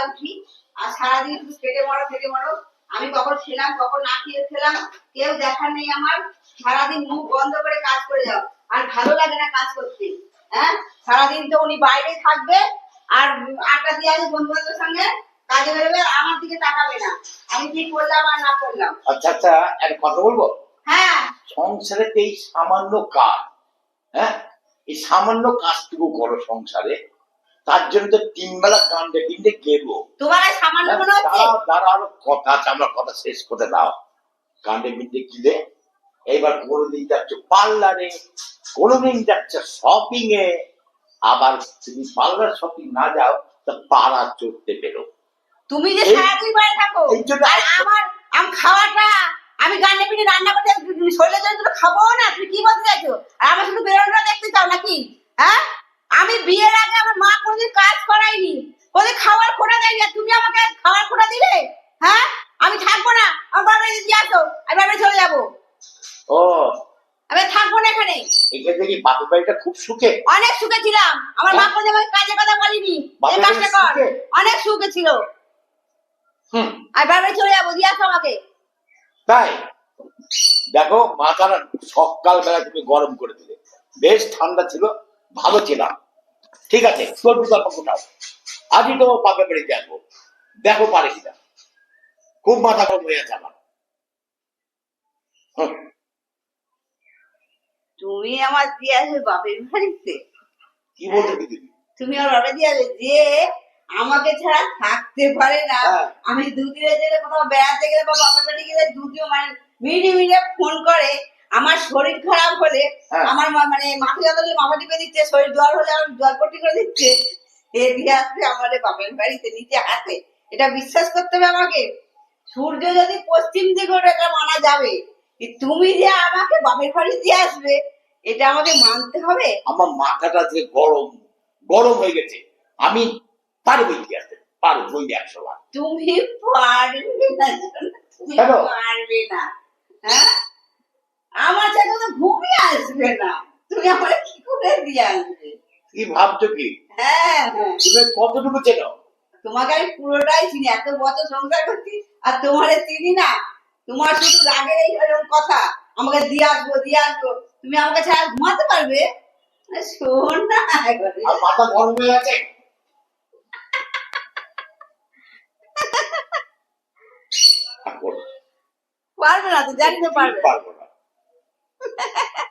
উঠি আর সারাদিন শুধু খেটে মরো। আমি কখন খেলাম কখন না খেয়ে খেলাম কেউ দেখার নেই আমার। সারাদিন মুখ বন্ধ করে কাজ করে যাও, আর ভালো লাগে না কাজ করতে। হ্যাঁ, সারাদিন তো উনি বাইরে থাকবে আর আড্ডা দিয়ে আসবে বন্ধু বান্ধবের সঙ্গে, কাজে বেরোবে, আমার দিকে তাকাবে না আমি কি করলাম আর না করলাম। আচ্ছা আচ্ছা, একটা কথা বলবো। হ্যাঁ, সংসারে এই সামান্য কাজ, হ্যাঁ, এই সামান্য কাজটুকু করো সংসারে, তার জন্য তো 3 বেলা কান্দে কিনতে গেবো। তোমার সামান্য মনে হচ্ছে? তারা আরো কথা আছে, আমরা কথা শেষ করে দাও। কান্দে কিনতে গিলে এবার কোনোদিন যাচ্ছ পার্লারে, কোনোদিন যাচ্ছ শপিং এ, আবার তুমি পার্লার শপিং না যাও তা পাড়া চড়তে বেরো। তুমি যে সারাদিন বাইরে থাকো আর আমার খাওয়াটা আমি গানে পিনে রান্না করতে শরীরের জন্য তো খাবো না, তুমি কি বলতে চাইছো? আর আমার শুধু বেরোনোটা দেখতে চাও নাকি? হ্যাঁ, আমি বিয়ের আগে আমার মা কোনোদিন কাজ করায়নি, কোনোদিন খাওয়ার খোটা দেয়নি, তুমি আমাকে খাওয়ার খোটা দিলে? হ্যাঁ, আমি থাকবো না, আমার বাবার বাড়ি দিয়ে আসো, আমি বাবার বাড়ি চলে যাবো। ও, আমি থাকবো না এখানে। এখান থেকে বাপের বাড়িটা খুব সুখে? অনেক সুখে ছিলাম, আমার মা কোনোদিন আমাকে কাজে কথা বলিনি এই কাজটা কর, অনেক সুখে ছিল। আর বাবার বাড়ি চলে যাবো, দিয়ে আসো আমাকে। তাই দেখো, মাথাটা সকাল বেলা তুমি গরম করে দিলে, বেশ ঠান্ডা ছিল, ভালো ছিলাম। ঠিক আছে, তোর বিকল্প কোথাও? আজই তো বাপের বাড়িতে আসবো, দেখো পারে কিনা। খুব মাথা গরম হয়ে আছে আমার। তুমি আমার দিয়ে আসবে বাপের বাড়িতে? কি বলছো দিদি? তুমি আমার বাবা দিয়ে আসবে যে আমাকে ছাড়া থাকতে পারে না। আমি দুদিনের জন্য কোথাও বেড়াতে গেলে বা বাপের বাড়ি গেলে দুদিন মানে মিনিট ফোন করে। আমার শরীর খারাপ হলে আমার মানে মাথা ব্যথা হলে মাথা টিপে দিচ্ছে, শরীর জ্বর হলে আমার জ্বর পট্টি করে দিচ্ছে, এ দিয়ে আসবে আমাদের বাপের বাড়িতে নিচে হাতে। এটা বিশ্বাস করতে হবে আমাকে। সূর্য যদি পশ্চিম দিকে ওঠে এটা মানা যাবে, তুমি যে আমাকে বাপের বাড়ি দিয়ে আসবে এটা আমাকে মানতে হবে। আমার মাথাটা যে গরম গরম হয়ে গেছে, আমি পারবো দিয়ে আসতে, পারবো 100 বার। তুমি পারবে না, তুমি পারবে না। হ্যাঁ, আমার সাথে তো ঘুমিয়ে আসবে না, তুমি আমার কি করে দিয়ে আসবে? কি ভাবছো কি? হ্যাঁ, তুমি কতটুকু চেনো? তোমাকে আমি পুরোটাই চিনি, এত বছর সংসার করছি আর তোমারে চিনি না? তোমার শুধু রাগের এই কথা, আমাকে দিয়ে আসবো দিয়ে আসবো, তুমি আমাকে ছাড়া ঘুমাতে পারবে? শোন না, মাথা গরম হয়ে আছে। পারবে না তো, জানি তো পারবে। পারবো না।